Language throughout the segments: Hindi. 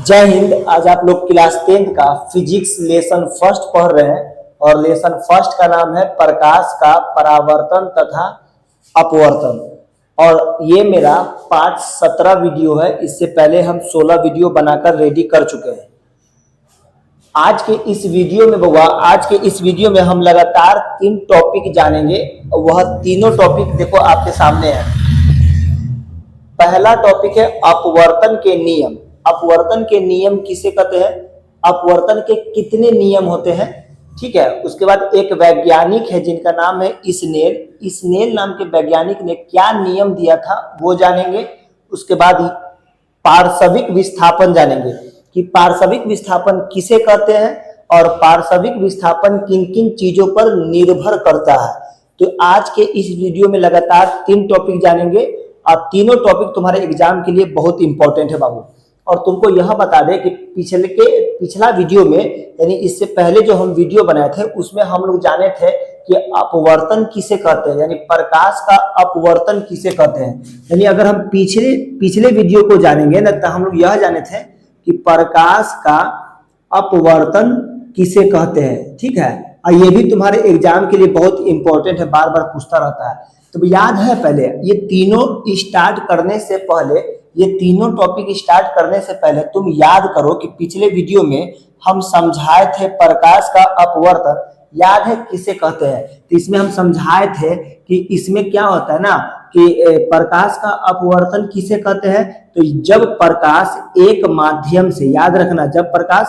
जय हिंद। आज आप लोग क्लास 10th का फिजिक्स लेसन फर्स्ट पढ़ रहे हैं और लेसन फर्स्ट का नाम है प्रकाश का परावर्तन तथा अपवर्तन। और ये मेरा पार्ट 17 वीडियो है। इससे पहले हम 16 वीडियो बनाकर रेडी कर चुके हैं। आज के इस वीडियो में हम लगातार 3 टॉपिक जानेंगे। वह तीनों टॉपिक देखो आपके सामने है। पहला टॉपिक है अपवर्तन के नियम। अपवर्तन के नियम किसे कहते हैं, अपवर्तन के कितने नियम होते हैं, ठीक है। उसके बाद एक वैज्ञानिक है जिनका नाम है स्नेल नाम के वैज्ञानिक ने क्या नियम दिया था वो जानेंगे। उसके बाद पार्श्विक विस्थापन जानेंगे कि पार्श्विक विस्थापन किसे कहते हैं और पार्श्विक विस्थापन किन किन चीजों पर निर्भर करता है। तो आज के इस वीडियो में लगातार 3 टॉपिक जानेंगे और तीनों टॉपिक तुम्हारे एग्जाम के लिए बहुत इंपॉर्टेंट है बाबू। और तुमको यह बता दें कि पिछला वीडियो में यानी इससे पहले जो हम वीडियो बनाए थे उसमें हम लोग जाने थे कि अपवर्तन किसे कहते हैं, यानी प्रकाश का अपवर्तन किसे कहते हैं। यानी अगर हम पिछले वीडियो को जानेंगे ना तो हम लोग यह जाने थे कि प्रकाश का अपवर्तन किसे कहते हैं, ठीक है। और ये भी तुम्हारे एग्जाम के लिए बहुत इंपॉर्टेंट है, बार बार पूछता रहता है। तो याद है पहले ये तीनों टॉपिक स्टार्ट करने से पहले तुम याद करो कि पिछले वीडियो में हम समझाए थे प्रकाश का अपवर्तन, याद है किसे कहते हैं। तो इसमें हम समझाए थे कि इसमें क्या होता है ना कि प्रकाश का अपवर्तन किसे कहते हैं। तो जब प्रकाश एक माध्यम से, याद रखना, जब प्रकाश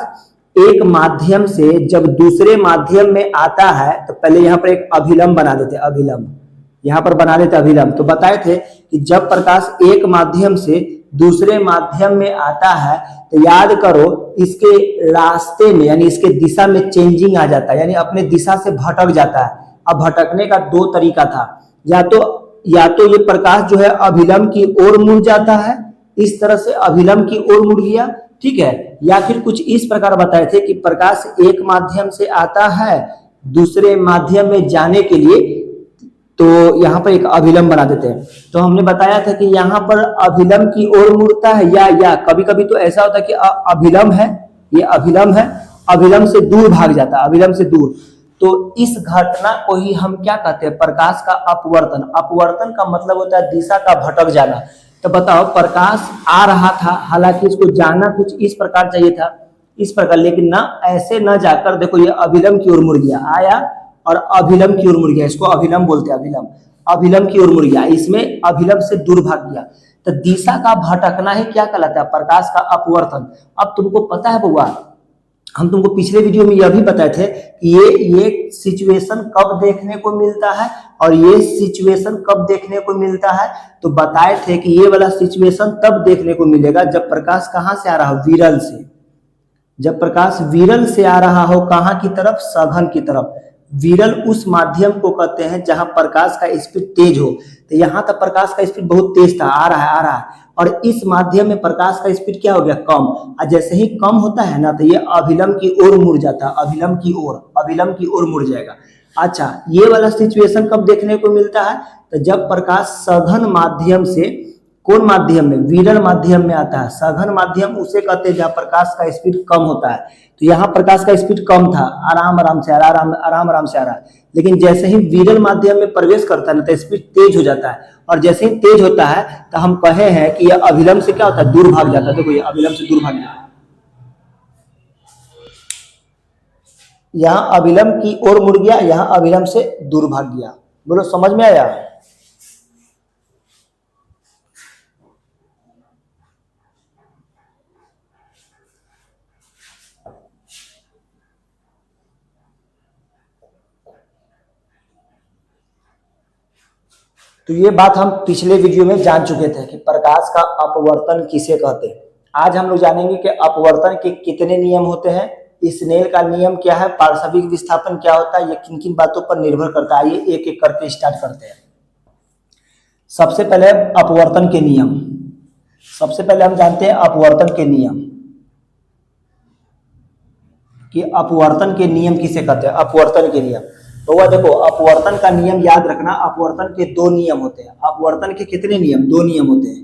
एक माध्यम से जब दूसरे माध्यम में आता है तो पहले यहाँ पर एक अभिलंब बना देते, अभिलंब। तो बताए थे कि जब प्रकाश एक माध्यम से दूसरे माध्यम में आता है तो याद करो इसके रास्ते में यानी इसके दिशा में चेंजिंग आ जाता है, यानी अपने दिशा से भटक जाता है। अब भटकने का 2 तरीका था, या तो ये प्रकाश जो है अभिलंब की ओर मुड़ जाता है, इस तरह से अभिलंब की ओर मुड़ गया, ठीक है। या फिर कुछ इस प्रकार बताए थे कि प्रकाश एक माध्यम से आता है दूसरे माध्यम में जाने के लिए, तो यहाँ पर एक अभिलंब बना देते हैं। तो हमने बताया था कि यहाँ पर अभिलंब की ओर मुड़ता है या कभी कभी तो ऐसा होता है कि अभिलंब है, ये अभिलंब है, अभिलंब से दूर भाग जाता है, अभिलंब से दूर। तो इस घटना को ही हम क्या कहते हैं, प्रकाश का अपवर्तन। अपवर्तन का मतलब होता है दिशा का भटक जाना। तो बताओ प्रकाश आ रहा था, हालांकि इसको जाना कुछ इस प्रकार चाहिए था, इस प्रकार, लेकिन ना ऐसे ना जाकर देखो ये अभिलंब की ओर मुड़ गया, आया और अभिलंब की ओर मुड़ गया, इसको अभिलंब बोलते हैं, अभिलंब की ओर मुड़ गया, इसमें अभिलंब से दूर भाग गया। तो दिशा का भटकना ही क्या कहलाता है, प्रकाश का अपवर्तन। अब तुमको पता है बउआ, हम तुमको पिछले वीडियो में यह भी बताए थे कि ये सिचुएशन कब देखने को मिलता है और ये सिचुएशन कब देखने को मिलता है। तो बताए थे कि ये वाला सिचुएशन तब देखने को मिलेगा जब प्रकाश कहां से आ रहा हो, विरल से। जब प्रकाश विरल से आ रहा हो, कहां की तरफ, सघन की तरफ। विरल उस माध्यम को कहते हैं जहां प्रकाश का स्पीड तेज हो। तो यहाँ तक प्रकाश का स्पीड बहुत तेज था, आ रहा है, और इस माध्यम में प्रकाश का स्पीड क्या हो गया, कम। और जैसे ही कम होता है ना तो ये अभिलंब की ओर मुड़ जाता है, अभिलंब की ओर मुड़ जाएगा। अच्छा, ये वाला सिचुएशन कब देखने को मिलता है, तो जब प्रकाश सघन माध्यम से, कौन माध्यम में, विरल माध्यम में आता है। सघन माध्यम उसे कहते हैं जहां प्रकाश का स्पीड कम होता है। तो यहाँ प्रकाश का स्पीड कम था, आराम आराम से आ रहा है, लेकिन जैसे ही विरल माध्यम में प्रवेश करता है ना तो स्पीड तेज हो जाता है, और जैसे ही तेज होता है तो हम कहे हैं कि यह अभिलंब से क्या होता है, दूर भाग जाता है। देखो ये अभिलंब से दूर भाग जाता है, यहाँ अभिलंब की ओर मुड़ गया, यहाँ अभिलंब से दूर भाग गया। बोलो समझ में आया। तो ये बात हम पिछले वीडियो में जान चुके थे कि प्रकाश का अपवर्तन किसे कहते हैं। आज हम लोग जानेंगे कि अपवर्तन के कितने नियम होते हैं, स्नेल का नियम क्या है, पार्श्विक विस्थापन क्या होता है, ये किन किन बातों पर निर्भर करता है। ये एक एक करके स्टार्ट करते हैं। सबसे पहले अपवर्तन के नियम, सबसे पहले हम जानते हैं अपवर्तन के नियम कि अपवर्तन के नियम किसे कहते हैं। अपवर्तन के नियम तो वह देखो, अपवर्तन का नियम याद रखना, अपवर्तन के 2 नियम होते हैं। अपवर्तन के कितने नियम, 2 नियम होते हैं।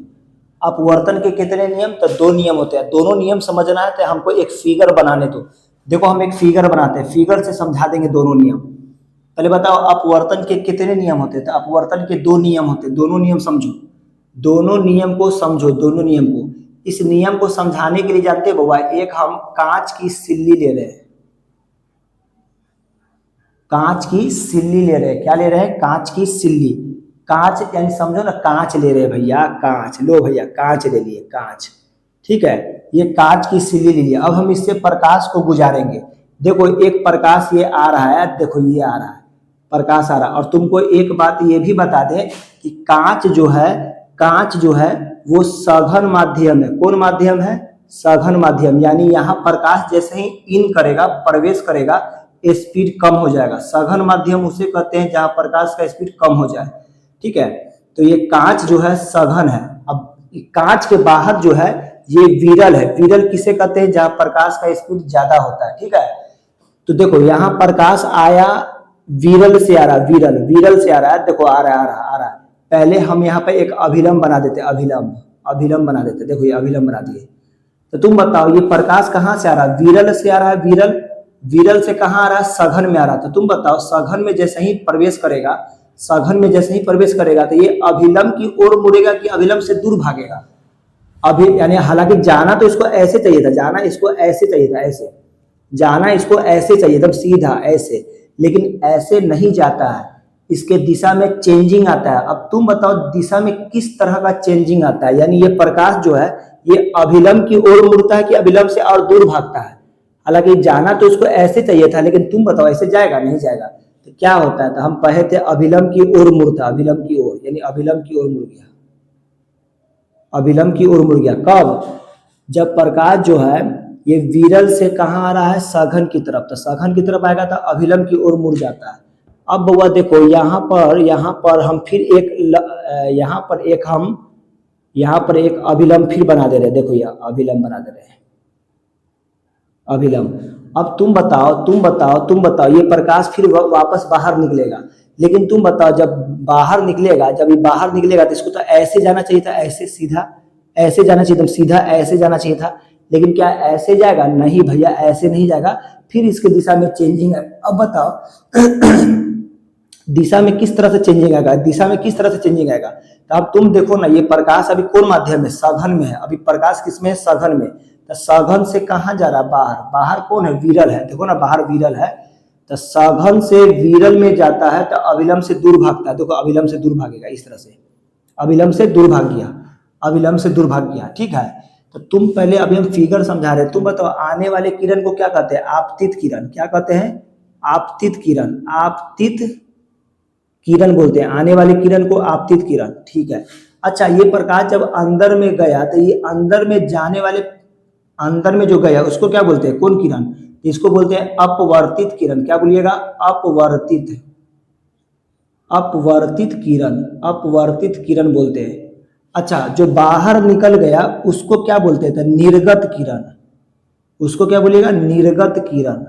अपवर्तन के कितने नियम? तो 2 नियम होते हैं। दोनों नियम समझना है तो हमको एक फिगर बनाने दो। देखो हम एक फिगर बनाते हैं, फिगर से समझा देंगे दोनों नियम। पहले बताओ अपवर्तन के कितने नियम होते हैं? तो अपवर्तन के 2 नियम होते हैं। दोनों नियम समझो, दोनों नियम को समझो, दोनों नियम को। इस नियम को समझाने के लिए जानते हैं बउआ, एक हम कांच की सिल्ली ले रहे हैं, कांच की सिल्ली ले रहे हैं। क्या ले रहे हैं? कांच की सिल्ली। कांच यानी समझो ना, कांच ले रहे हैं भैया, कांच लो भैया, कांच ले लिए, कांच। ठीक है, ये कांच की सिल्ली ले लिया। अब हम इससे प्रकाश को गुजारेंगे। देखो एक प्रकाश ये आ रहा है, देखो ये आ रहा है, प्रकाश आ रहा है। और तुमको एक बात ये भी बता दें कि कांच जो है, कांच जो है वो सघन माध्यम है। कौन माध्यम है? सघन माध्यम। यानी यहाँ प्रकाश जैसे ही इन करेगा, प्रवेश करेगा, स्पीड कम हो जाएगा। सघन माध्यम उसे कहते हैं जहां प्रकाश का स्पीड कम हो जाए। ठीक है, तो ये कांच जो है सघन है। अब कांच के बाहर जो है ये विरल है। विरल किसे कहते हैं? जहां प्रकाश का स्पीड ज्यादा होता है। ठीक है, तो देखो यहाँ प्रकाश आया, विरल से आ रहा, विरल, विरल से आ रहा है। देखो आ रहा है, आ रहा है, आ रहा है। पहले हम यहाँ पे एक अभिलंब बना देते, अभिलंब, अभिलंब बना देते। देखो ये अभिलंब बना दिए। तो तुम बताओ ये प्रकाश कहाँ से आ रहा है? विरल से आ रहा है, विरल। विरल से कहाँ आ रहा है? सघन में आ रहा था। तुम बताओ सघन में जैसे ही प्रवेश करेगा, सघन में जैसे ही प्रवेश करेगा तो ये अभिलंब की ओर मुड़ेगा कि अभिलंब से दूर भागेगा? अभी यानी हालांकि जाना तो इसको ऐसे चाहिए था, जाना इसको ऐसे चाहिए था, ऐसे जाना इसको ऐसे चाहिए था, सीधा ऐसे, लेकिन ऐसे नहीं जाता है। इसके दिशा में चेंजिंग आता है। अब तुम बताओ दिशा में किस तरह का चेंजिंग आता है? यानी ये प्रकाश जो है ये अभिलंब की ओर मुड़ता है कि अभिलंब से और दूर भागता है? हालांकि जाना तो उसको ऐसे चाहिए था, लेकिन तुम बताओ ऐसे जाएगा? नहीं जाएगा। तो क्या होता है? तो हम कहे थे अभिलंब की ओर मुड़ता, अभिलंब की ओर, यानी अभिलंब की ओर मुड़ गया, अभिलंब की ओर मुड़ गया। कब? जब प्रकाश जो है ये विरल से कहाँ आ रहा है? सघन की तरफ। तो सघन की तरफ आएगा तो अभिलंब की ओर मुड़ जाता है। अब बउआ देखो यहाँ पर हम फिर यहाँ पर एक अभिलंब फिर बना दे रहे हैं। देखो यह अभिलंब बना दे रहे हैं, अभिलंब। अब तुम बताओ ये प्रकाश फिर वापस बाहर निकलेगा। लेकिन तुम बताओ जब बाहर निकलेगा, जब ये बाहर निकलेगा तो इसको तो ऐसे जाना चाहिए था, ऐसे सीधा, ऐसे जाना चाहिए था, सीधा ऐसे जाना चाहिए था। लेकिन क्या ऐसे जाएगा? नहीं भैया, ऐसे नहीं जाएगा। फिर इसके दिशा में चेंजिंग है। अब बताओ दिशा में किस तरह से चेंजिंग आएगा? दिशा में किस तरह से चेंजिंग आएगा? तो अब तुम देखो ना, ये प्रकाश अभी कौन माध्यम में? सघन में है। अभी प्रकाश किसमें है? सघन में। तो सघन से कहाँ जा रहा है? बाहर। बाहर कौन है? विरल है। देखो ना बाहर विरल है। तो सघन से विरल में जाता है तो अभिलंब से दूर भागता है। देखो अभिलंब से दूर भागेगा इस तरह से, अभिलंब से दूर भाग गया, अभिलंब से दूर भाग गया। ठीक है, तो तुम पहले अभी हम फिगर समझा रहे, तुम बताओ आने वाले किरण को क्या कहते हैं? आपतित किरण। क्या कहते हैं? आपतित किरण, आपतित किरण बोलते हैं। आने वाले किरण को आपतित किरण। ठीक है, अच्छा ये प्रकाश जब अंदर में गया तो ये अंदर में जाने वाले, अंदर में जो गया उसको क्या बोलते हैं? कौन किरण? इसको बोलते हैं अपवर्तित किरण। क्या बोलिएगा? अपवर्तित, अपवर्तित किरण, अपवर्तित किरण बोलते हैं। अच्छा जो बाहर निकल गया उसको क्या बोलते हैं? निर्गत किरण। उसको क्या बोलिएगा? निर्गत किरण।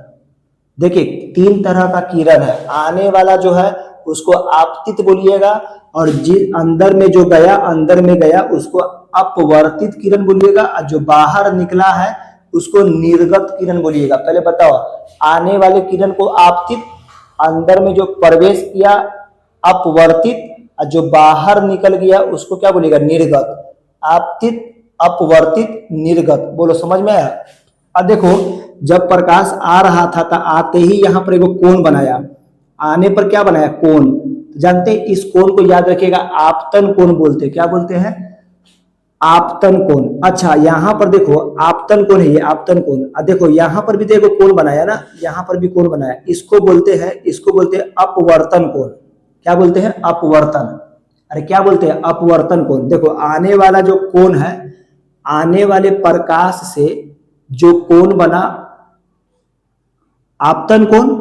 देखिए 3 तरह का किरण है। आने वाला जो है उसको आपतित बोलिएगा, और जिस अंदर में जो गया, अंदर में गया उसको अपवर्तित किरण बोलिएगा, और जो बाहर निकला है उसको निर्गत किरण बोलिएगा। पहले बताओ, आने वाले किरण को आपतित, अंदर में जो प्रवेश किया अपवर्तित, और जो बाहर निकल गया उसको क्या बोलिएगा? निर्गत। आपतित, अपवर्तित, निर्गत। बोलो समझ में आया? अब देखो जब प्रकाश आ रहा था तो आते ही यहाँ पर एगो कोण बनाया। आने पर क्या बनाया? कोण। जानते हैं इस कोण को याद रखिएगा, आपतन कोण बोलते हैं। क्या बोलते हैं? आपतन कोण। अच्छा यहाँ पर देखो आपतन कोण है, ये आपतन कोण। अब देखो यहाँ पर भी देखो कोण बनाया ना, यहाँ पर भी कोण बनाया। इसको बोलते हैं अपवर्तन कोण। क्या बोलते हैं? अपवर्तन। अरे क्या बोलते हैं? अपवर्तन कोण। देखो आने वाला जो कोण है, आने वाले प्रकाश से जो कोण बना आपतन कोण,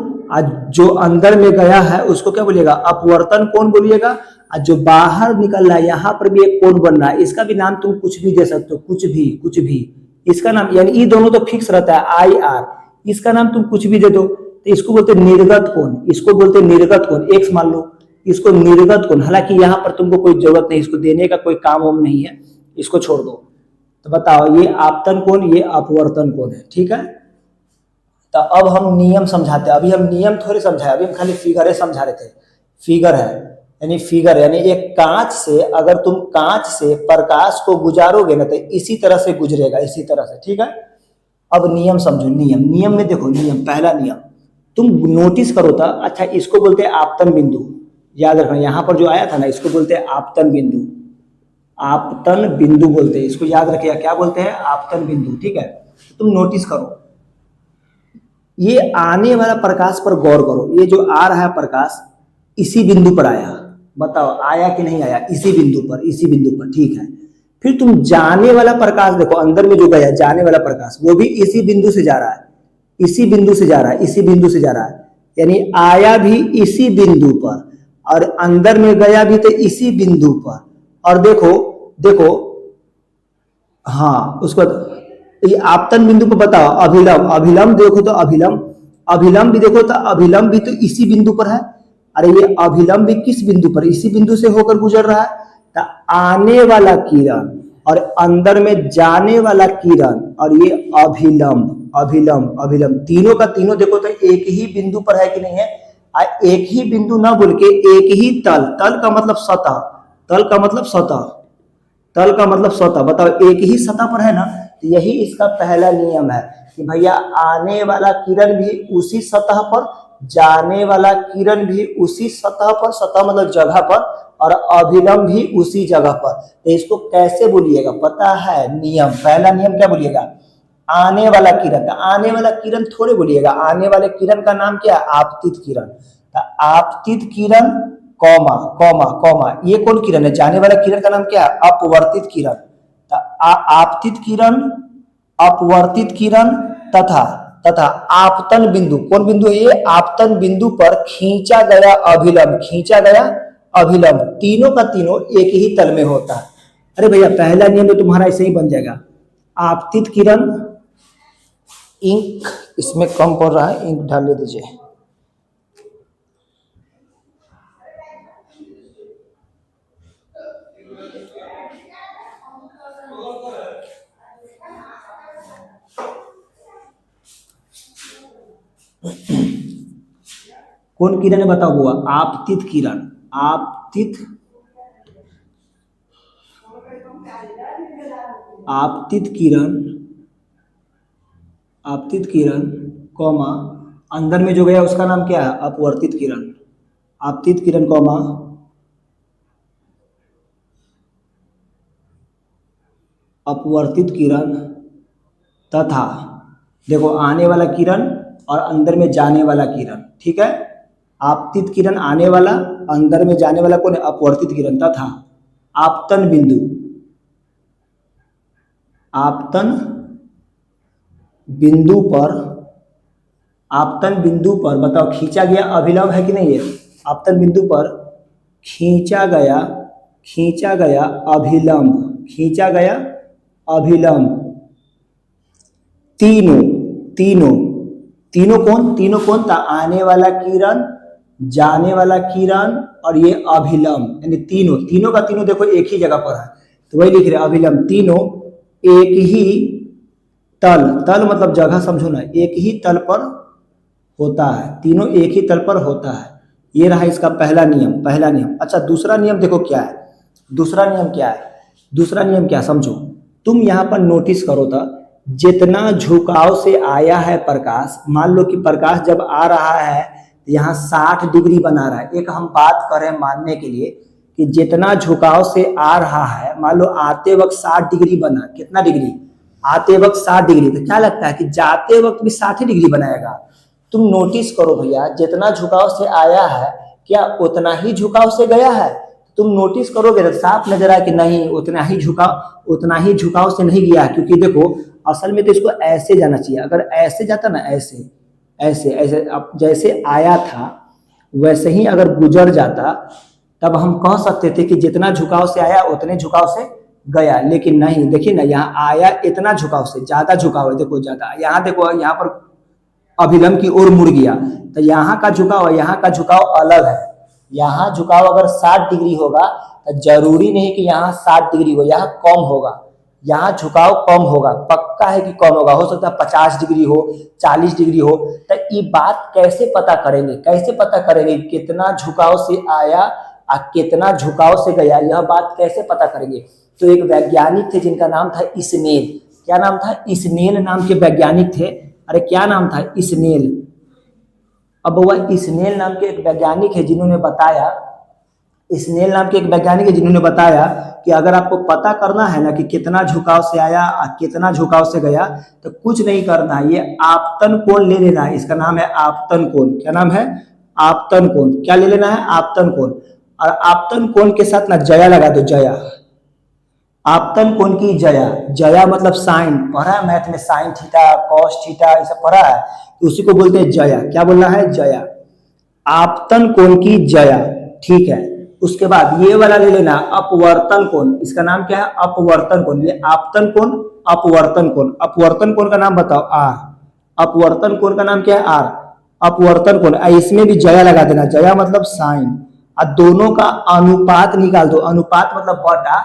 जो अंदर में गया है उसको क्या बोलिएगा? अपवर्तन कोण बोलिएगा। और जो बाहर निकल रहा है यहाँ पर भी एक कोण बन रहा है, इसका भी नाम तुम कुछ भी दे सकते हो, कुछ भी, कुछ भी। इसका नाम, यानी ये दोनों तो फिक्स रहता है, आई आर, इसका नाम तुम कुछ भी दे दो। तो इसको बोलते निर्गत कोण, इसको बोलते निर्गत कोण। एक्स मान लो, इसको निर्गत कोण। हालांकि यहाँ पर तुमको कोई जरूरत नहीं, इसको देने का कोई काम वाम नहीं है। इसको छोड़ दो। तो बताओ ये आपतन कोण, ये अपवर्तन कोण है, ठीक है। तो अब हम नियम समझाते हैं, अभी हम नियम थोड़े समझाए, अभी हम खाली फिगर समझा रहे थे। फिगर है यानी फिगर यानी एक कांच से, अगर तुम कांच से प्रकाश को गुजारोगे ना तो इसी तरह से गुजरेगा, इसी तरह से, ठीक है। अब नियम समझो, नियम में देखो, नियम पहला नियम तुम नोटिस करो था। अच्छा, इसको बोलते हैं आपतन बिंदु, याद रखना, यहां पर जो आया था ना इसको बोलते हैं आपतन बिंदु, आपतन बिंदु बोलते हैं इसको, याद रखिएगा क्या बोलते हैं, आपतन बिंदु, ठीक है। तुम नोटिस करो, ये आने वाला प्रकाश पर गौर करो, ये जो आ रहा है प्रकाश इसी बिंदु पर आया, बताओ आया कि नहीं आया, इसी बिंदु पर, इसी बिंदु पर, ठीक है। फिर तुम जाने वाला प्रकाश देखो, अंदर में जो गया जाने वाला प्रकाश वो भी इसी बिंदु से जा रहा है, इसी बिंदु से जा रहा है, इसी बिंदु से जा रहा है, यानी आया भी इसी बिंदु पर और अंदर में गया भी तो इसी बिंदु पर। और देखो देखो, हाँ उसको ये आपतन बिंदु को बताओ, अभिलंब, अभिलंब देखो तो अभिलंब, अभिलंब भी देखो तो अभिलंब भी तो इसी बिंदु पर है। अरे ये अभिलंब भी किस बिंदु पर, इसी बिंदु से होकर गुजर रहा है। तो आने वाला किरण और अंदर में जाने वाला किरण और ये अभिलंब, अभिलंब, अभिलंब, तीनों का तीनों देखो तो एक ही बिंदु पर है कि नहीं है। एक ही बिंदु ना बोल के एक ही तल, तल का मतलब सतह, तल का मतलब सतह, तल का मतलब सतह, बताओ एक ही सतह पर है ना। तो यही इसका पहला नियम है कि भैया आने वाला किरण भी उसी सतह पर, जाने वाला किरण भी उसी सतह पर, सतह मतलब जगह पर, और अभिलंब भी उसी जगह पर। तो इसको कैसे बोलिएगा पता है, नियम, पहला नियम क्या बोलिएगा, आने वाला किरण, आने वाला किरण थोड़े बोलिएगा, आने वाले किरण का नाम क्या है, आपतित किरण। तो आपतित किरण कॉमा कॉमा कॉमा, ये कौन किरण है, जाने वाला किरण का नाम क्या है, अपवर्तित किरण। तो आपतित किरण, अपवर्तित किरण तथा तथा आपतन बिंदु, कौन बिंदु है ये, आपतन बिंदु पर खींचा गया अभिलंब, खींचा गया अभिलंब, तीनों का तीनों एक ही तल में होता है। अरे भैया पहला नियम तो तुम्हारा ऐसे ही बन जाएगा, आपतित किरण, इंक इसमें कम पड़ रहा है, इंक डाल दीजिए। कौन किरण है बताओ, हुआ आपतित किरण, आपतित, आपतित किरण, आपतित किरण कौमा अंदर में जो गया उसका नाम क्या है, अपवर्तित किरण, आपतित किरण कौमा अपवर्तित किरण तथा देखो आने वाला किरण और अंदर में जाने वाला किरण, ठीक है। आपतित किरण आने वाला, अंदर में जाने वाला कौन है, अपवर्तित किरण, तथा आपतन बिंदु, आपतन बिंदु पर, आपतन बिंदु पर बताओ खींचा गया अभिलंब है कि नहीं है, आपतन बिंदु पर खींचा गया, खींचा गया अभिलंब, खींचा गया अभिलंब, तीनों तीनों तीनों कौन, तीनों कौन था, आने वाला किरण, जाने वाला किरण और ये अभिलंब, यानी तीनों, तीनों का तीनों देखो एक ही जगह पर है। तो वही लिख रहे अभिलंब, तीनों एक ही तल, तल मतलब जगह समझो ना, एक ही तल पर होता है, तीनों एक ही तल पर होता है। ये रहा इसका पहला नियम, पहला नियम। अच्छा दूसरा नियम देखो क्या है, दूसरा नियम क्या है, दूसरा नियम क्या समझो, तुम यहाँ पर नोटिस करो था, जितना झुकाव से आया है प्रकाश, मान लो कि प्रकाश जब आ रहा है यहाँ 60 डिग्री बना रहा है, एक हम बात करें मानने के लिए कि जितना झुकाव से आ रहा है, मान लो आते वक्त 60 डिग्री बना, कितना डिग्री, आते वक्त 60 डिग्री, तो क्या लगता है कि जाते वक्त भी 60 डिग्री बनाएगा। तुम नोटिस करो भैया, जितना झुकाव से आया है क्या उतना ही झुकाव से गया है, तुम नोटिस करोगे तो साफ नजर आए कि नहीं उतना ही झुकाव से नहीं गया है, क्योंकि देखो असल में तो इसको ऐसे जाना चाहिए, अगर ऐसे जाता ना, ऐसे ऐसे ऐसे, अब जैसे आया था वैसे ही अगर गुजर जाता तब हम कह सकते थे कि जितना झुकाव से आया उतने झुकाव से गया, लेकिन नहीं, देखिए ना यहाँ आया इतना झुकाव से, ज्यादा झुकाव है, देखो ज्यादा, यहाँ देखो यहाँ पर अभिलंब की ओर मुड़ गया, तो यहाँ का झुकाव यहाँ का झुकाव अलग है, यहाँ झुकाव अगर 60 डिग्री होगा तो जरूरी नहीं कि यहाँ 60 डिग्री हो, यहाँ कम होगा, यहाँ झुकाव कम होगा, पक्का है कि कम होगा, हो सकता है 50 डिग्री हो, 40 डिग्री हो। तो ये बात कैसे पता करेंगे, कैसे पता करेंगे कितना झुकाव से आया और कितना झुकाव से गया, यह बात कैसे पता करेंगे। तो एक वैज्ञानिक थे जिनका नाम था स्नेल। क्या नाम था? स्नेल नाम के वैज्ञानिक थे। अरे क्या नाम था? स्नेल। अब वह स्नेल नाम के एक वैज्ञानिक है जिन्होंने बताया, स्नेल नाम के एक वैज्ञानिक है जिन्होंने बताया कि अगर आपको पता करना है ना कि कितना झुकाव से आया और कितना झुकाव से गया, तो कुछ नहीं करना है, ये आपतन कोण ले लेना है। इसका नाम है आपतन कोण। क्या नाम है? आपतन कोण। क्या ले लेना है? आपतन कोण। और आपतन कोण के साथ ना जया लगा दो, जया। आपतन कोण की जया, जया मतलब साइन, पढ़ा है मैथ में, साइन थीटा, कॉस थीटा, ये सब पढ़ा है, तो उसी को बोलते हैं जया। क्या बोलना है? जया। आपतन कोण की जया, ठीक है। उसके बाद ये वाला ले लेना, अपवर्तन कोण। इसका नाम क्या है? अपवर्तन कोण। ये आपतन कोण, अपवर्तन कोण। अपवर्तन कोण का नाम बताओ? आर। अपवर्तन कोण का नाम क्या है? आर। अपवर्तन कोण, इसमें भी जया लगा देना, जया मतलब साइन। और दोनों का अनुपात निकाल दो। अनुपात मतलब बटा,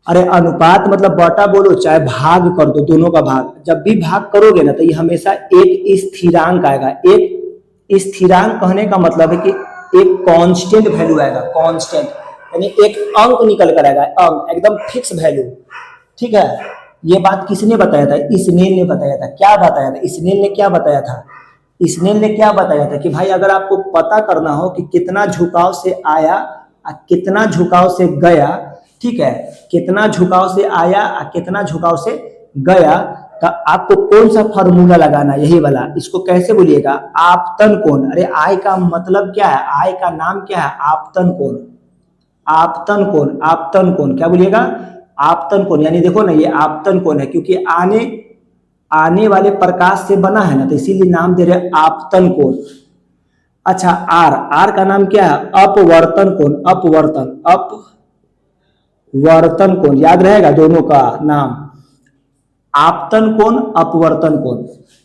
अरे अनुपात मतलब बटा बोलो चाहे भाग कर दो, दोनों का भाग। जब भी भाग करोगे ना तो ये हमेशा एक स्थिरांक आएगा। एक स्थिरांक कहने का मतलब है कि एक कांस्टेंट वैल्यू आएगा, कांस्टेंट यानी एक अंक निकल कर आएगा, अंक एकदम फिक्स वैल्यू, ठीक है। ये बात किसने बताया था? स्नेल ने बताया था। क्या बताया था? स्नेल ने क्या बताया था? स्नेल ने क्या बताया था कि भाई अगर आपको पता करना हो कि कितना झुकाव से आया और कितना झुकाव से गया, ठीक है, कितना झुकाव से आया और कितना झुकाव से गया, तो आपको कौन सा फॉर्मूला लगाना, यही वाला। इसको कैसे बोलिएगा? आपतन कोण। अरे आय का मतलब क्या है? आय का नाम क्या है? आपतन कोण। आपतन कोण, आपतन कोण। क्या बोलिएगा? आपतन कोण। यानी देखो ना, ये आपतन कोण है क्योंकि आने वाले प्रकाश से बना है ना, तो इसीलिए नाम दे रहे आपतन कोण। अच्छा, आर। आर का नाम क्या है? अपवर्तन कोण। अपवर्तन, अपवर्तन कोण, याद रहेगा दोनों का नाम। आपतन कोण, अपवर्तन कोण।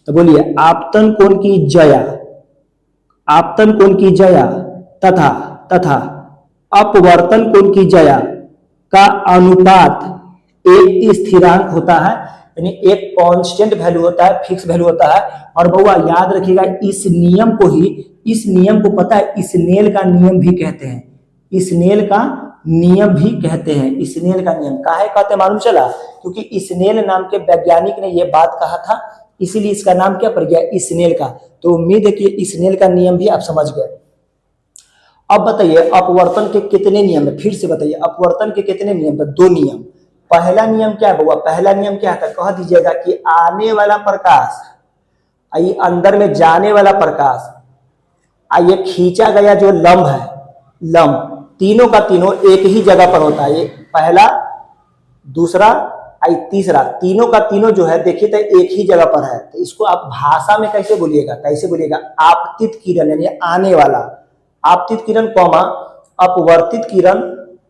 तो बोलिए आपतन कोण की जया, आपतन कोण की जया तथा तथा अपवर्तन कोण की जया का अनुपात एक स्थिरांक होता है, यानी एक कांस्टेंट वैल्यू होता है, फिक्स वैल्यू होता है। और बउआ याद रखिएगा, इस नियम को ही, इस नियम को पता है स्नेल का नियम भी कहते हैं। स्नेल का नियम भी कहते हैं। स्नेल का नियम काहे कहते हैं मालूम चला? क्योंकि स्नेल नाम के वैज्ञानिक ने यह बात कहा था, इसीलिए इसका नाम क्या पड़ गया? स्नेल का। तो उम्मीद है कि स्नेल का नियम भी आप समझ गए। अब बताइए अपवर्तन के कितने नियम है? फिर से बताइए अपवर्तन के कितने नियम है? 2 नियम। पहला नियम क्या है बउआ? पहला नियम क्या है? कह दीजिएगा कि आने वाला प्रकाश, ये अंदर में जाने वाला प्रकाश, ये खींचा गया जो लंब है, लंब, तीनों का तीनों एक ही जगह पर होता है। ये पहला, दूसरा, तीसरा, तीनों का तीनों जो है देखिए तो एक ही जगह पर है। तो इसको आप भाषा में कैसे बोलिएगा? कैसे बोलिएगा? आपतित किरण यानी आने वाला, आपतित किरण कौमा अपवर्तित किरण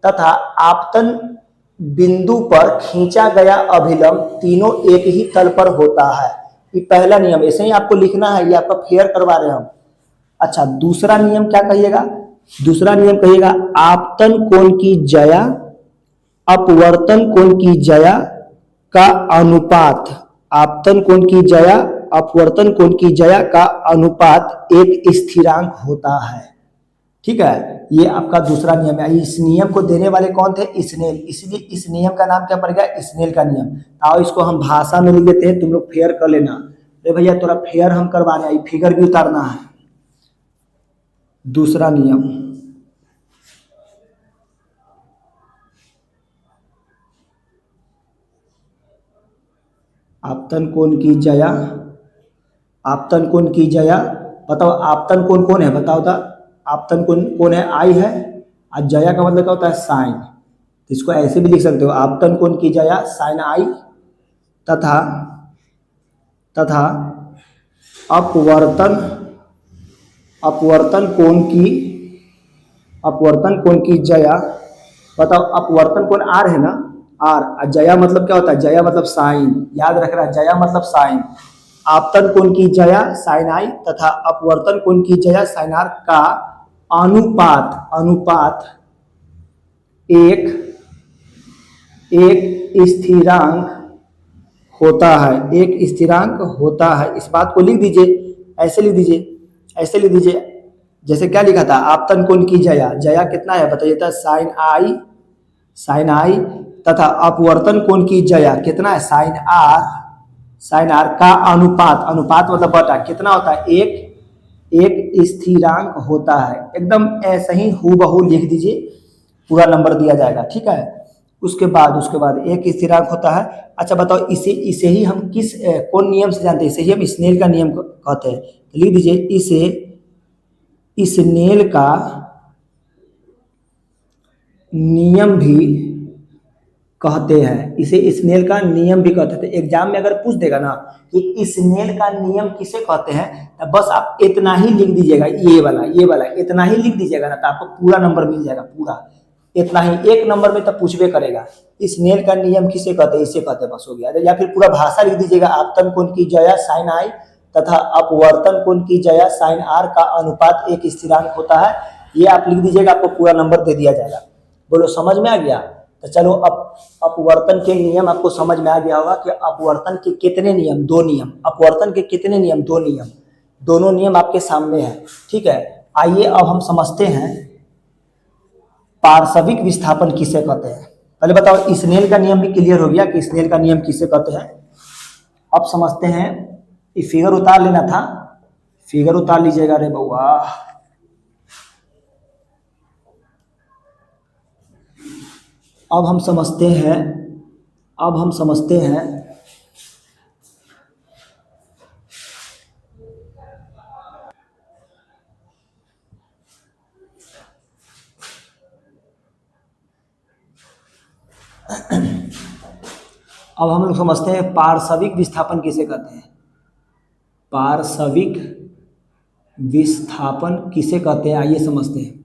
तथा आपतन बिंदु पर खींचा गया अभिलंब तीनों एक ही तल पर होता है। ये पहला नियम, ऐसे ही आपको लिखना है, ये आपका फेयर करवा रहे हैं हम। अच्छा, दूसरा नियम क्या कहिएगा? दूसरा नियम कहिएगा आपतन कोण की जया अपवर्तन कोण की जया का अनुपात, आपतन कोण की जया अपवर्तन कोण की जया का अनुपात एक स्थिरांक होता है, ठीक है। ये आपका दूसरा नियम है। इस नियम को देने वाले कौन थे? स्नेल। इसलिए इस नियम का नाम क्या पड़ गया? स्नेल का नियम। आओ इसको हम भाषा में लिख देते हैं, तुम लोग फेयर कर लेना। अरे भैया थोड़ा फेयर हम करवा रहे हैं, फिगर भी उतारना है। दूसरा नियम, आपतन कोण की जया, आपतन कोण की जया, बताओ आपतन कोण कौन है? बताओ तो। आपतन कोण कौन है? आई है। और जया का मतलब क्या होता है? साइन। तो इसको ऐसे भी लिख सकते हो, आपतन कोण की जया साइन आई तथा तथा अपवर्तन अपवर्तन कोण की अपवर्तन कोण की जया, बताओ अपवर्तन कोण आर है ना, आर। जया मतलब क्या होता है? जया मतलब साइन, याद रख रहा है, जया मतलब साइन। आपतन कोण की जया साइन आई तथा अपवर्तन कोण की जया साइन आर का अनुपात एक स्थिरांक होता है, एक स्थिरांक होता है। इस बात को लिख दीजिए, ऐसे लिख दीजिए, ऐसे लिख दीजिए। जैसे क्या लिखा था, आपतन कोण की जया कितना है बताइए, था साइन आई तथा अपवर्तन कोण की जया कितना है, साइन आर का अनुपात मतलब बटा कितना होता है, एक स्थिरांक होता है। एकदम ऐसे ही हूबहू लिख दीजिए, पूरा नंबर दिया जाएगा, ठीक है। उसके बाद एक स्थिरांक होता है। अच्छा बताओ, इसे ही हम कौन नियम से जानते हैं, इसे ही हम स्नेल का नियम कहते हैं। तो लिख दीजिए, इसे स्नेल का नियम भी कहते हैं, इसे स्नेल का नियम भी कहते थे। एग्जाम में अगर पूछ देगा ना कि स्नेल का नियम किसे कहते हैं, तो बस आप इतना ही लिख दीजिएगा, ये वाला इतना ही लिख दीजिएगा ना, तो आपको पूरा नंबर मिल जाएगा, पूरा इतना ही। एक नंबर में तो पूछबे करेगा, स्नेल का नियम किसे कहते हैं, इसे कहते हैं, बस हो गया। या फिर पूरा भाषा लिख दीजिएगा, आपतन कोण की जया साइन आई तथा अपवर्तन कोण की जया साइन आर का अनुपात एक स्थिरांक होता है। ये आप लिख दीजिएगा, आपको पूरा नंबर दे दिया जाएगा। बोलो समझ में आ गया? तो चलो, अब अपवर्तन के नियम आपको समझ में आ गया होगा कि अपवर्तन के कितने नियम, 2 नियम। अपवर्तन के कितने नियम, 2 नियम। दोनों नियम आपके सामने हैं, ठीक है। आइए अब हम समझते हैं पार्श्विक विस्थापन किसे कहते हैं। पहले बताओ, स्नेल का नियम भी क्लियर हो गया कि स्नेल का नियम किसे कहते हैं। अब समझते हैं, ये फिगर उतार लेना था, फिगर उतार लीजिएगा रे बउआ। अब हम समझते हैं पार्श्विक विस्थापन किसे कहते हैं। पार्श्विक विस्थापन किसे कहते हैं, आइए समझते हैं।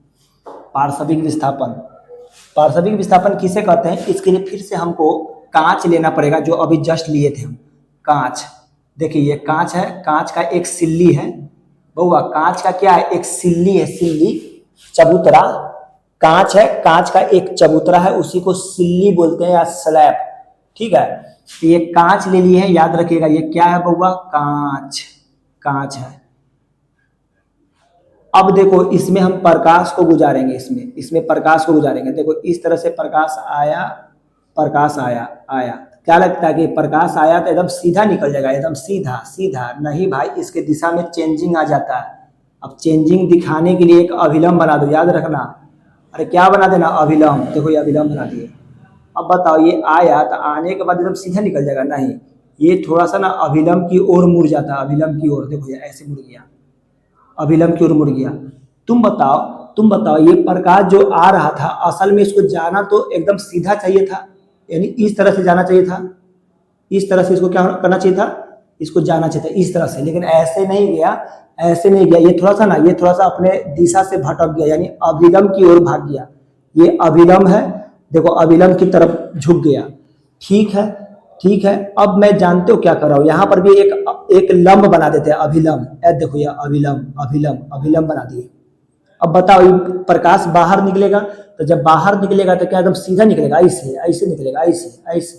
पार्श्विक विस्थापन किसे कहते हैं। इसके लिए फिर से हमको कांच लेना पड़ेगा, जो अभी जस्ट लिए थे हम। कांच, देखिए ये कांच है, कांच का एक सिल्ली है बउआ। कांच का क्या है, एक सिल्ली है, सिल्ली चबूतरा। कांच है, कांच का एक चबूतरा है, उसी को सिल्ली बोलते हैं या स्लैब, ठीक है। तो ये कांच ले लिए हैं, याद रखिएगा। ये क्या है बउआ, कांच है। अब देखो, इसमें हम प्रकाश को गुजारेंगे, इसमें प्रकाश को गुजारेंगे। देखो इस तरह से प्रकाश आया, क्या लगता है कि प्रकाश आया तो एकदम सीधा निकल जाएगा, एकदम सीधा नहीं भाई, इसके दिशा में चेंजिंग आ जाता है। अब चेंजिंग दिखाने के लिए एक अभिलंब बना दो, याद रखना। अरे क्या बना देना, अभिलंब। देखो ये अभिलंब बना दिए। अब बताओ, ये आया तो आने के बाद एकदम सीधा निकल जाएगा, नहीं, ये थोड़ा सा ना अभिलंब की ओर मुड़ जाता है, अभिलंब की ओर। देखो ये ऐसे मुड़ गया, अभिलंब की ओर मुड़ गया। तुम बताओ ये प्रकाश जो आ रहा था, असल में इसको जाना तो एकदम सीधा चाहिए था, यानी इस तरह से जाना चाहिए था, इस तरह से इसको क्या करना चाहिए था, इसको जाना चाहिए था इस तरह से। लेकिन ऐसे नहीं गया, ये थोड़ा सा अपने दिशा से भटक गया, यानी अभिलंब की ओर भाग गया। ये अभिलंब है, देखो अभिलंब की तरफ झुक गया, ठीक है। अब मैं जानते हो क्या कर रहा हूं, यहाँ पर भी एक लंब बना देते हैं, अभिलंब। देखो ये अभिलंब बना दिए। अब बताओ, ये प्रकाश बाहर निकलेगा, तो जब बाहर निकलेगा तो क्या एकदम सीधा निकलेगा, ऐसे निकलेगा, ऐसे।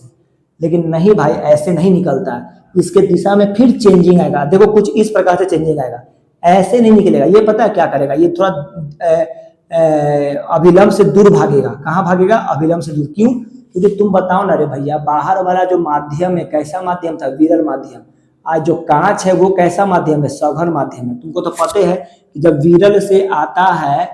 लेकिन नहीं भाई, ऐसे नहीं निकलता है, इसके दिशा में फिर चेंजिंग आएगा। देखो कुछ इस प्रकार से चेंजिंग आएगा, ऐसे नहीं निकलेगा। ये पता है क्या करेगा, ये थोड़ा अभिलंब से दूर भागेगा। कहाँ भागेगा, अभिलंब से दूर। क्यों? क्योंकि तुम बताओ ना रे भैया, बाहर वाला जो माध्यम है, कैसा माध्यम था, विरल माध्यम। आज जो कांच है वो कैसा माध्यम है, सघन माध्यम है। तुमको तो पता है कि जब विरल से आता है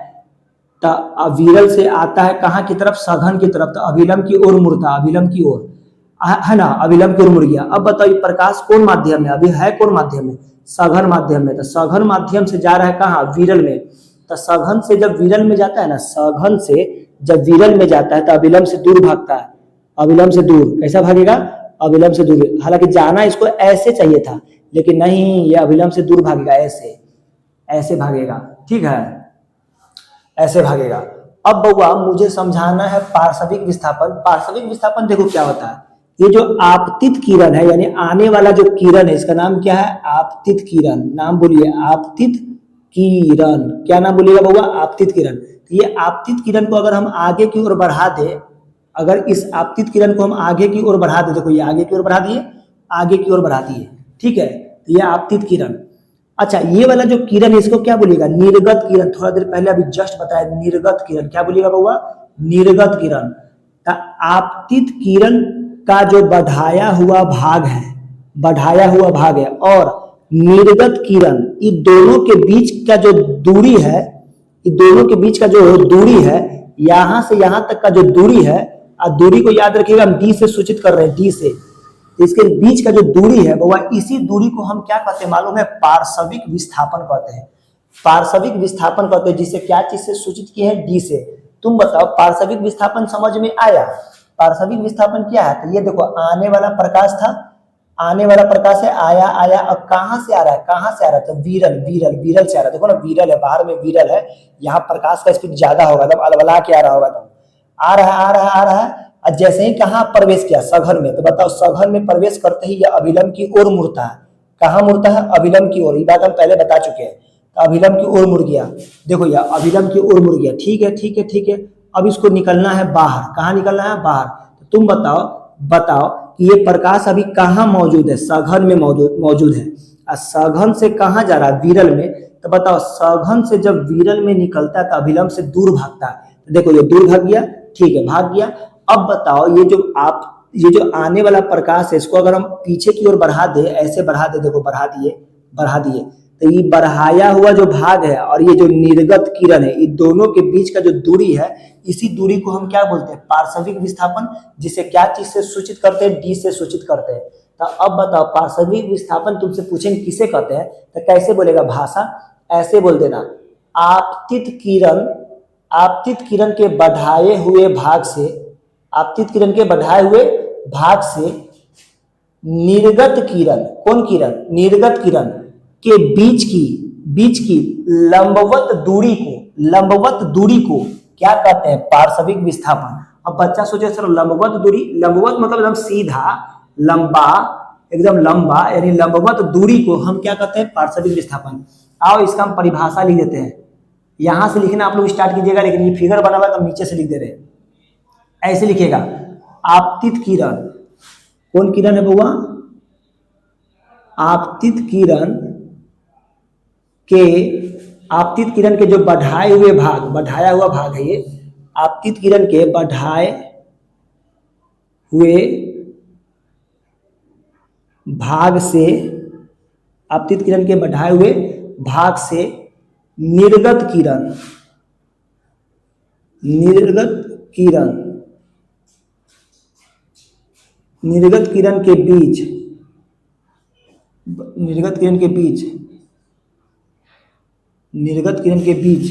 कहाँ की तरफ, सघन की तरफ, तो अभिलंब की ओर मुड़ता, अभिलंब की ओर, है ना, अभिलंब की ओर मुड़ गया। अब बताइए प्रकाश कौन माध्यम में, अभी है कौन माध्यम में, सघन माध्यम में। तो सघन माध्यम से जा रहा है कहाँ, विरल में। तो सघन से जब विरल में जाता है ना, सघन से जब विरल में जाता है तो अभिलंब से दूर भागता है, अभिलंब से दूर। कैसा भागेगा, अभिलंब से दूर। हालांकि जाना इसको ऐसे चाहिए था, लेकिन नहीं, ये अभिलंब से दूर भागेगा, ऐसे भागेगा, ठीक है, ऐसे भागेगा। अब बउआ मुझे समझाना है पार्श्विक विस्थापन देखो क्या होता है। ये जो आपतित किरण है, यानी आने वाला जो किरण है, इसका नाम क्या है, आपतित किरण। नाम बोलिए, आपतित किरण, क्या नाम बोलिएगा बउआ? आपतित किरण। तो ये आपतित किरण को अगर हम आगे की ओर बढ़ा दे, अगर इस आपतित किरण को हम आगे की ओर बढ़ा दे, देखो ये आगे की ओर बढ़ा दिए, आगे की ओर बढ़ा दिए, ठीक है, ये आपतित किरण। अच्छा, ये वाला जो किरण है इसको क्या बोलिएगा? निर्गत किरण। थोड़ा देर पहले अभी जस्ट बताया, निर्गत किरण। क्या बोलिएगा बउआ? निर्गत किरण। आपतित किरण का जो बढ़ाया हुआ भाग है, बढ़ाया हुआ भाग है, और निर्गत किरण, इन दोनों के बीच का जो दूरी है, इन दोनों के बीच का जो दूरी है, यहां से यहां तक का जो दूरी है, दूरी को याद रखिएगा, हम डी से सूचित कर रहे हैं, डी से। तो इसके बीच का जो दूरी है वह, इसी दूरी को हम क्या कहते हैं मालूम है? पार्श्विक विस्थापन कहते हैं। पार्श्विक विस्थापन कहते हैं, जिसे क्या चीज से सूचित किए हैं? डी से। तुम बताओ, पार्श्विक विस्थापन समझ में आया? पार्श्विक विस्थापन क्या है? तो ये देखो, आने वाला प्रकाश था, आने वाला प्रकाश है, आया आया, अब कहां से आ रहा है? कहां से आ रहा है? तो विरल, विरल, विरल से आ रहा है। देखो ना, विरल है, बाहर में विरल है, यहाँ प्रकाश का स्पीड ज्यादा होगा, तब अलबला के आ रहा होगा, तब आ रहा है, आ रहा है, आ रहा है। और जैसे ही कहाँ प्रवेश किया? सघन में। तो बताओ, सघन में प्रवेश करते ही यह अभिलंब की ओर मुड़ता है। कहाँ मुड़ता है? अभिलंब की ओर। ये बात हम पहले बता चुके हैं। तो अभिलंब की ओर मुड़ गया, देखो यह अभिलंब की ओर मुड़ गया। ठीक है, ठीक है, ठीक है। अब इसको निकलना है बाहर। कहाँ निकलना है? बाहर। तो तुम बताओ, बताओ कि ये प्रकाश अभी कहाँ मौजूद है? सघन में मौजूद है। और सघन से कहाँ जा रहा है? विरल में। तो बताओ, सघन से जब विरल में निकलता है तो अभिलंब से दूर भागता है। तो देखो ये दूर भाग गया, ठीक है, भाग गया। अब बताओ, ये जो आने वाला प्रकाश है, इसको अगर हम पीछे की ओर बढ़ा दे, ऐसे बढ़ा दे, देखो बढ़ा दिए, बढ़ा दिए, तो ये बढ़ाया हुआ जो भाग है और ये जो निर्गत किरण है, इन दोनों के बीच का जो दूरी है, इसी दूरी को हम क्या बोलते हैं? पार्श्विक विस्थापन। जिसे क्या चीज से सूचित करते हैं? डी से सूचित करते हैं। तो अब बताओ, पार्श्विक विस्थापन तुमसे पूछेंगे किसे कहते हैं, तो कैसे बोलेगा? भाषा ऐसे बोल देना, आपतित किरण, आपतित किरण के बढ़ाए हुए भाग से, आपतित किरण के बढ़ाए हुए भाग से निर्गत किरण, कौन किरण? निर्गत किरण के बीच की लंबवत दूरी को, लंबवत दूरी को क्या कहते हैं? पार्श्विक विस्थापन। अब बच्चा सोचे सर लंबवत दूरी, लंबवत मतलब एकदम सीधा, लंबा, एकदम लंबा, यानी लंबवत दूरी को हम क्या कहते हैं? पार्श्विक विस्थापन। आओ इसका हम परिभाषा लिख देते हैं। यहां से लिखना आप लोग स्टार्ट कीजिएगा, लेकिन ये फिगर बना हुआ है तो नीचे से लिख दे रहे हैं। ऐसे लिखेगा, आपतित किरण, कौन किरण है बउआ? आपतित किरण के, आपतित किरण के जो बढ़ाए हुए भाग, बढ़ाया हुआ भाग है ये, आपतित किरण के बढ़ाए हुए भाग से, आपतित किरण के बढ़ाए हुए भाग से निर्गत किरण, निर्गत किरण, निर्गत किरण के बीच, निर्गत किरण के बीच, निर्गत किरण के बीच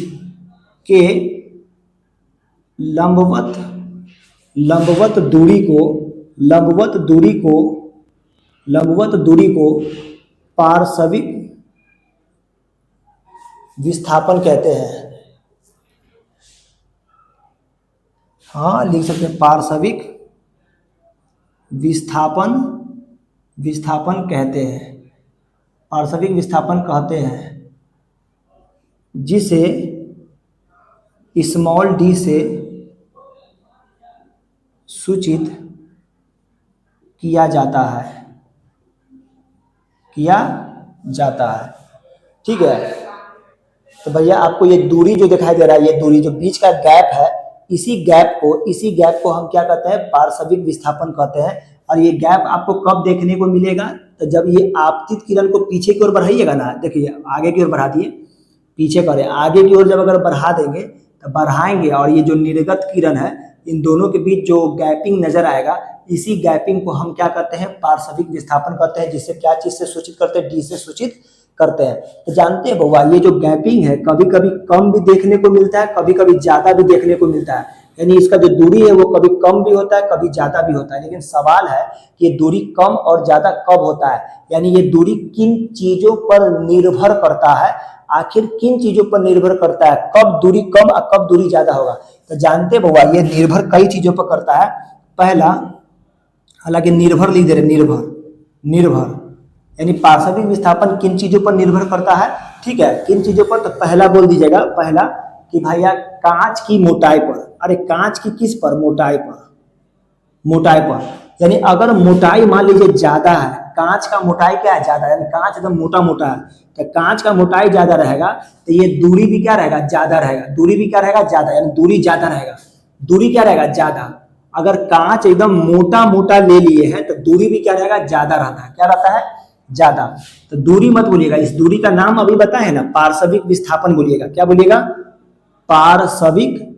के लंबवत, लंबवत दूरी को, लंबवत दूरी को, लंबवत दूरी को पार्श्विक विस्थापन कहते हैं। हाँ, लिख सकते हैं, पार्श्विक विस्थापन, विस्थापन कहते हैं, पार्श्विक विस्थापन कहते हैं, जिसे स्मॉल डी से सूचित किया जाता है, किया जाता है। ठीक है, तो भैया आपको ये दूरी जो दिखाई दे रहा है, ये दूरी जो बीच का गैप है, इसी गैप को हम क्या कहते हैं? पार्श्विक विस्थापन कहते हैं। और ये गैप आपको कब देखने को मिलेगा? तो जब ये आपतित किरण को पीछे की ओर बढ़ाइएगा ना, देखिए आगे की ओर बढ़ा दिए, पीछे करें, आगे की ओर जब अगर बढ़ा देंगे तो बढ़ाएंगे, और ये जो निर्गत किरण है, इन दोनों के बीच जो गैपिंग नजर आएगा, इसी गैपिंग को हम क्या कहते हैं? पार्श्विक विस्थापन कहते हैं। जिससे क्या चीज से सूचित करते हैं? डी से सूचित करते हैं। तो जानते हैं बउआ, ये जो गैपिंग है, कभी कभी कम भी देखने को मिलता है, कभी कभी ज्यादा भी देखने को मिलता है। यानी इसका जो दूरी है वो कभी कम भी होता है, कभी ज्यादा भी होता है। लेकिन सवाल है कि ये दूरी कम और ज्यादा कब होता है, यानी ये दूरी किन चीजों पर निर्भर करता है? आखिर किन चीजों पर निर्भर करता है? कब दूरी कम और कब दूरी ज्यादा होगा? तो जानते बउआ, ये निर्भर कई चीजों पर करता है। पहला, हालांकि निर्भर लिख दे रहे, निर्भर, निर्भर यानी पार्श्विक विस्थापन किन चीजों पर निर्भर करता है? ठीक है, किन चीजों पर? तो पहला बोल दीजिएगा, पहला कि भैया कांच की मोटाई पर। अरे कांच की किस पर? मोटाई पर, मोटाई पर। यानी अगर मोटाई मान लीजिए ज्यादा है, कांच का मोटाई क्या है? ज्यादा, यानी कांच एकदम मोटा मोटा है, तो कांच का मोटाई ज्यादा रहेगा तो ये दूरी भी क्या रहेगा? ज्यादा रहेगा। दूरी भी क्या रहेगा? ज्यादा, यानी दूरी ज्यादा रहेगा। दूरी क्या रहेगा? ज्यादा। अगर कांच एकदम मोटा मोटा ले लिए हैं तो दूरी भी क्या रहेगा? ज्यादा रहता है। क्या रहता है? ज्यादा। तो दूरी मत बोलिएगा, इस दूरी का नाम अभी बताए ना, पार्श्विक विस्थापन बोलिएगा। क्या बोलिएगा? पार्श्विक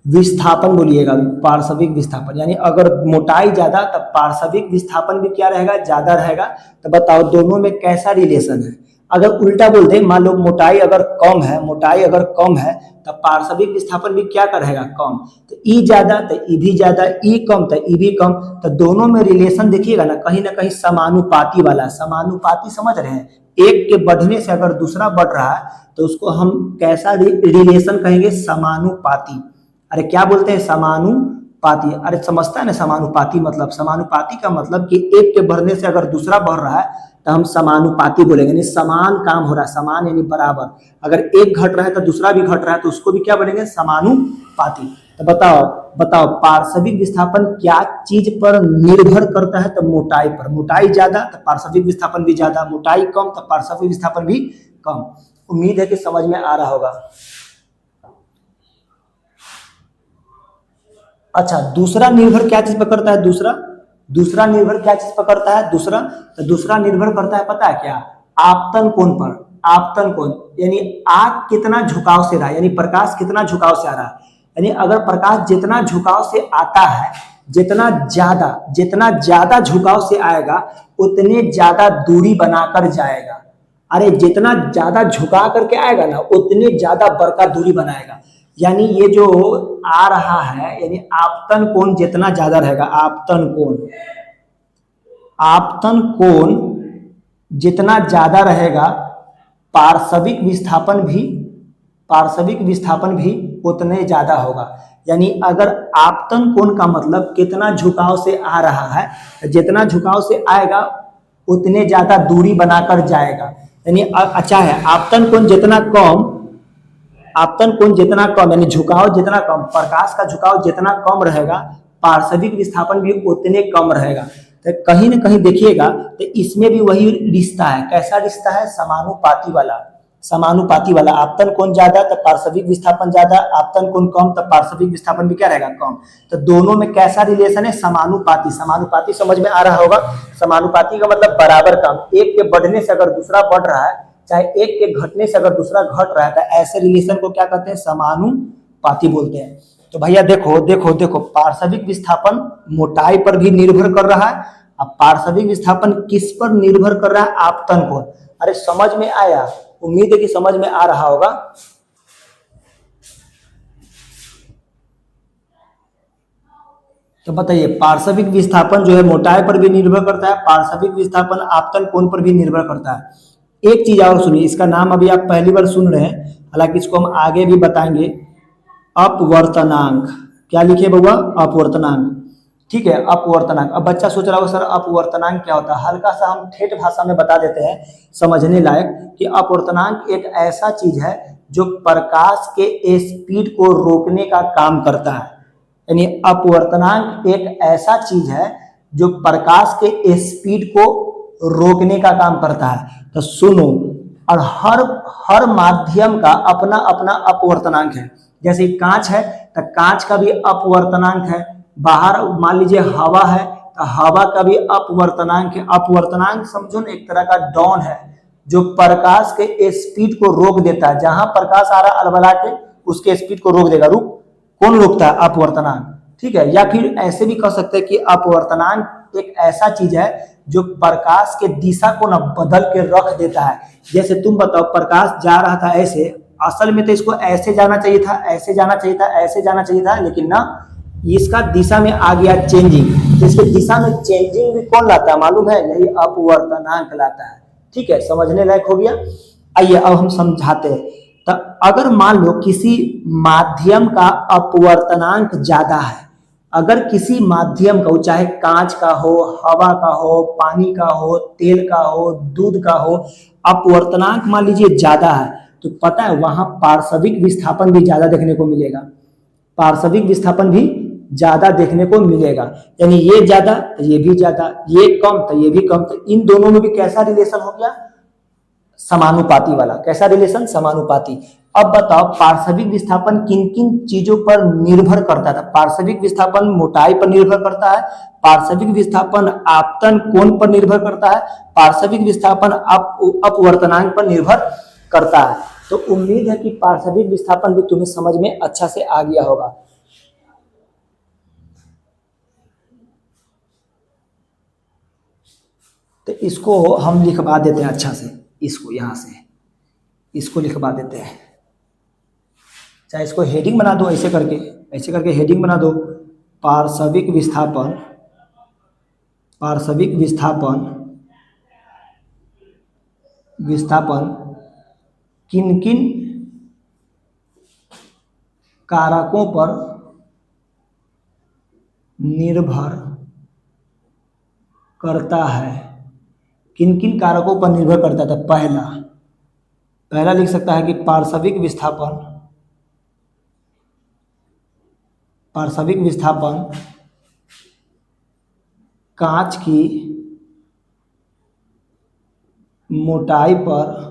विस्थापन बोलिएगा। पार्श्विक विस्थापन, यानी अगर मोटाई ज्यादा तब पार्श्विक विस्थापन भी क्या रहेगा? ज्यादा रहेगा। तो बताओ दोनों में कैसा रिलेशन है? अगर उल्टा बोल दे, मान लो मोटाई अगर कम है, मोटाई अगर कम है तब पार्श्विक विस्थापन भी क्या का रहेगा? कम। तो ई ज्यादा तो ई भी ज्यादा, ई कम तो ई भी कम। तो दोनों में रिलेशन देखिएगा ना कहीं समानुपाती वाला। समानुपाती समझ रहे हैं? एक के बढ़ने से अगर दूसरा बढ़ रहा है तो उसको हम कैसा रिलेशन कहेंगे? समानुपाती। अरे क्या बोलते हैं? समानुपाती। अरे समझता है ना समानुपाती मतलब? समानुपाती का मतलब कि एक के बढ़ने से अगर दूसरा बढ़ रहा है तो हम समानुपाती बोलेंगे, यानी समान काम हो रहा है। समान यानी बराबर। अगर एक घट रहा है तो दूसरा भी घट रहा है तो उसको भी क्या बोलेंगे? समानुपाती। तो बताओ बताओ पार्श्विक विस्थापन क्या चीज पर निर्भर करता है? तो मोटाई पर। मोटाई ज्यादा तो पार्श्विक विस्थापन भी ज्यादा, मोटाई कम तो पार्श्विक विस्थापन भी कम। उम्मीद है कि समझ में आ रहा होगा। अच्छा, दूसरा निर्भर क्या चीज पर करता है? दूसरा निर्भर क्या चीज पर करता है? तो दूसरा निर्भर करता है, पता है क्या? आपतन कोण पर। आपतन कोण यानी आग कितना झुकाव से रहा है, यानी प्रकाश कितना झुकाव से आ रहा है। यानी अगर प्रकाश जितना झुकाव से आता है, जितना ज्यादा झुकाव से आएगा उतने ज्यादा दूरी बनाकर जाएगा। अरे जितना ज्यादा झुका करके आएगा ना उतने ज्यादा बड़का दूरी बनाएगा। यानी ये जो आ रहा है, यानी आपतन कोण जितना ज्यादा रहेगा, आपतन कोण जितना ज्यादा रहेगा, पार्श्विक विस्थापन भी उतने ज्यादा होगा। यानी अगर आपतन कोण का मतलब कितना झुकाव से आ रहा है, जितना झुकाव से आएगा उतने ज्यादा दूरी बनाकर जाएगा। यानी अच्छा है, आपतन कोण जितना कम यानी झुकाव जितना कम, प्रकाश का झुकाव जितना कम रहेगा पार्श्विक विस्थापन भी उतने कम रहेगा। तो कहीं ना कहीं देखिएगा तो इसमें भी वही रिश्ता है। कैसा रिश्ता है? समानुपाती वाला। आपतन कोण ज्यादा तो पार्श्विक विस्थापन ज्यादा, आपतन कोण कम तो पार्श्विक विस्थापन भी क्या रहेगा? कम। तो दोनों में कैसा रिलेशन है? समानुपाती। समानुपाती समझ में आ रहा होगा। समानुपाती का मतलब बराबर काम। एक के बढ़ने से अगर दूसरा बढ़ रहा है, चाहे एक के घटने से अगर दूसरा घट रहा है, तो ऐसे रिलेशन को क्या कहते हैं? समानुपाती बोलते हैं। तो भैया देखो देखो देखो, पार्श्विक विस्थापन मोटाई पर भी निर्भर कर रहा है। अब पार्श्विक विस्थापन किस पर निर्भर कर रहा है? आपतन कोण। अरे समझ में आया? उम्मीद है कि समझ में आ रहा होगा। तो बताइए, पार्श्विक विस्थापन जो है मोटाई पर भी निर्भर करता है, पार्श्विक विस्थापन आपतन कोण पर भी निर्भर करता है। एक चीज और सुनिए, इसका नाम अभी आप पहली बार सुन रहे हैं, हालांकि इसको हम आगे भी बताएंगे। अपवर्तनांक। क्या लिखे बउआ? अपवर्तनांक। ठीक है, अपवर्तनांक। अब बच्चा सोच रहा होगा सर अपवर्तनांक क्या होता है? हल्का सा हम ठेठ भाषा में बता देते हैं समझने लायक कि अपवर्तनांक एक ऐसा चीज है जो प्रकाश के स्पीड को रोकने का काम करता है। यानी अपवर्तनांक एक ऐसा चीज है जो प्रकाश के स्पीड को रोकने का काम करता है। तो सुनो, और हर माध्यम का अपना अपना अपवर्तनांक है। जैसे कांच है तो कांच का भी अपवर्तनांक है। बाहर मान लीजिए हवा है तो हवा का भी अपवर्तनांक है। अपवर्तनांक समझो ना एक तरह का डॉन है जो प्रकाश के स्पीड को रोक देता है। जहां प्रकाश आ रहा अलबला के उसके स्पीड को रोक देगा। कौन रोकता है? अपवर्तनांक। ठीक है, या फिर ऐसे भी कह सकते हैं कि अपवर्तनांक एक ऐसा चीज है जो प्रकाश के दिशा को ना बदल के रख देता है। जैसे तुम बताओ, प्रकाश जा रहा था ऐसे, असल में तो इसको ऐसे जाना चाहिए था, ऐसे जाना चाहिए था, ऐसे जाना चाहिए था, लेकिन ना इसका दिशा में आ गया चेंजिंग। इसके दिशा में चेंजिंग भी कौन लाता है मालूम है? यही अपवर्तनांक लाता है। ठीक है, समझने लायक हो गया। आइए अब हम समझाते हैं। तो अगर मान लो किसी माध्यम का अपवर्तनांक ज्यादा है, अगर किसी माध्यम का, चाहे कांच का हो, हवा का हो, पानी का हो, तेल का हो, दूध का हो, अपवर्तनांक मान लीजिए ज्यादा है तो पता है वहां पार्श्विक विस्थापन भी ज्यादा देखने को मिलेगा, पार्श्विक विस्थापन भी ज्यादा देखने को मिलेगा। यानी ये ज्यादा तो ये भी ज्यादा, ये कम तो ये भी कम, तो इन दोनों में भी कैसा रिलेशन हो गया, समानुपाती वाला। कैसा रिलेशन, समानुपाती। अब बताओ पार्श्विक विस्थापन किन किन चीजों पर निर्भर करता था। पार्श्विक विस्थापन मोटाई पर निर्भर करता है, पार्श्विक विस्थापन आपतन कोण पर निर्भर करता है, पार्श्विक विस्थापन अपवर्तनांक पर निर्भर करता है। तो उम्मीद है कि पार्श्विक विस्थापन भी तुम्हें समझ में अच्छा से आ गया होगा। तो इसको हम लिखवा देते हैं अच्छा से, इसको यहां से इसको लिखवा देते हैं, चाहे इसको हेडिंग बना दो ऐसे करके हेडिंग बना दो। पार्श्विक विस्थापन, पार्श्विक विस्थापन, विस्थापन किन किन कारकों पर निर्भर करता है, किन किन कारकों पर निर्भर करता था। पहला लिख सकता है कि पार्श्विक विस्थापन, पार्श्विक विस्थापन कांच की मोटाई पर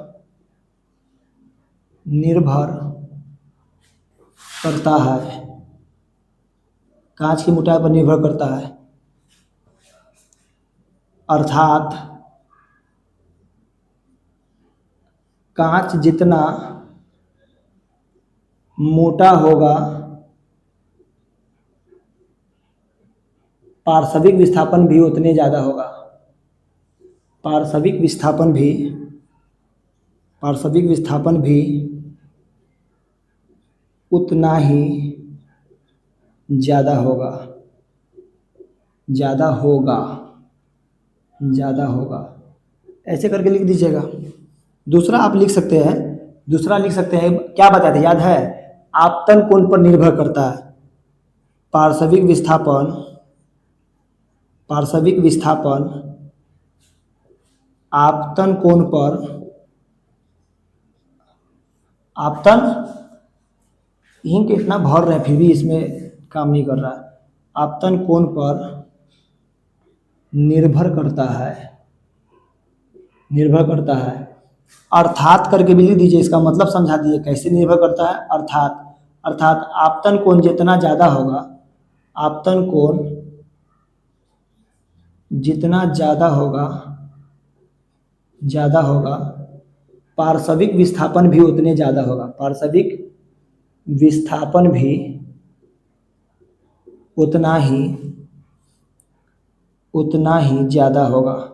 निर्भर करता है, कांच की मोटाई पर निर्भर करता है। अर्थात कांच जितना मोटा होगा पार्श्विक विस्थापन भी उतने ज्यादा होगा, पार्श्विक विस्थापन भी उतना ही ज्यादा होगा, ज्यादा होगा, ज्यादा होगा, ऐसे करके लिख दीजिएगा। दूसरा आप लिख सकते हैं, दूसरा लिख सकते हैं, क्या बताए थे याद है, आपतन कोण पर निर्भर करता है। पार्श्विक विस्थापन, पार्श्विक विस्थापन आपतन कोण पर, आपतन इंक इतना भर रहे हैं फिर भी इसमें काम नहीं कर रहा है, आपतन कोण पर निर्भर करता है, निर्भर करता है। अर्थात करके भी लिख दीजिए, इसका मतलब समझा दीजिए कैसे निर्भर करता है। अर्थात, अर्थात आपतन कोण जितना ज्यादा होगा, आपतन कोण जितना ज्यादा होगा, ज्यादा होगा, पार्श्विक विस्थापन भी उतने ज्यादा होगा, पार्श्विक विस्थापन भी उतना ही ज्यादा होगा,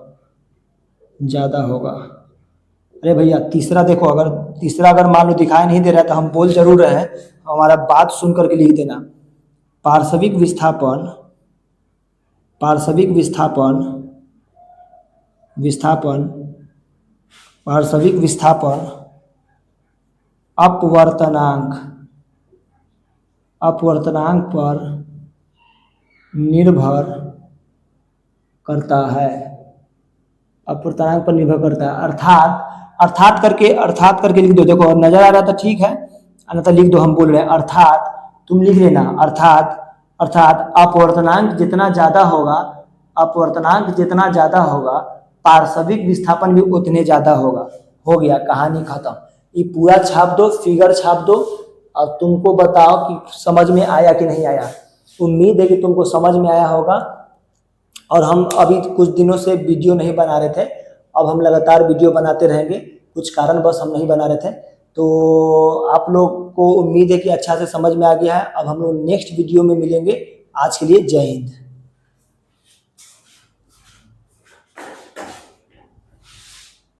ज्यादा होगा। अरे भैया तीसरा देखो, अगर तीसरा अगर मान लो दिखाई नहीं दे रहा है तो हम बोल जरूर रहे हैं, हमारा बात सुन करके लिख देना। पार्श्विक विस्थापन, पार्श्विक विस्थापन, विस्थापन, पार्श्विक विस्थापन अपवर्तनांक, अपवर्तनांक पर निर्भर करता है, अपवर्तनांक पर निर्भर करता है। अर्थात, अर्थात करके लिख दो। देखो नजर आ रहा था ठीक है, अन्यथा लिख दो, हम बोल रहे हैं अर्थात, तुम लिख लेना अर्थात, अर्थात अपवर्तनांक जितना ज्यादा होगा, अपवर्तनांक जितना ज्यादा होगा पार्श्विक विस्थापन भी उतने ज्यादा होगा। हो गया, कहानी खत्म। ये पूरा छाप दो, फिगर छाप दो और तुमको बताओ कि समझ में आया कि नहीं आया। उम्मीद है कि तुमको समझ में आया होगा। और हम अभी कुछ दिनों से वीडियो नहीं बना रहे थे, अब हम लगातार वीडियो बनाते रहेंगे, कुछ कारणवश हम नहीं बना रहे थे। तो आप लोग को उम्मीद है कि अच्छा से समझ में आ गया है। अब हम लोग नेक्स्ट वीडियो में मिलेंगे। आज के लिए जय हिंद।